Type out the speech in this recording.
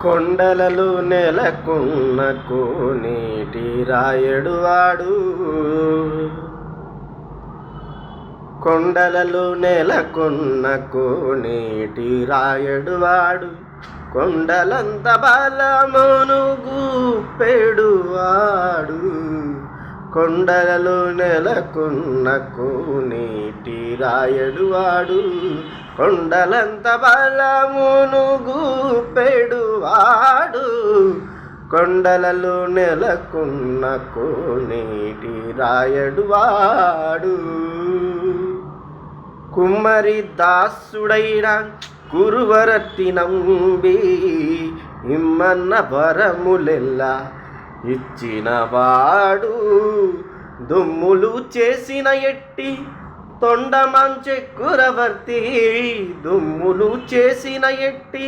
కొండలలో నెలకొన్న కోనేటి రాయడు వాడు, కొండలలో నెలకొన్న కోనేటి రాయడు వాడు, కొండలంత బలమును గూపెడువాడు. కొండలలో నెలకొన్న కోనేటి రాయడు వాడు, కొండలంత బలమును గూపెడువాడు. కొండలలో నెలకొన్న కోనేటి రాయడు వాడు. కుమ్మరి దాసుడైన కురువరతి నంబి ఇమ్మన్న వరములెల్లా ఇచ్చినవాడు. దుమ్ములు చేసిన ఎట్టి తొండమంచె కురవర్తి, దుమ్ములు చేసిన ఎట్టి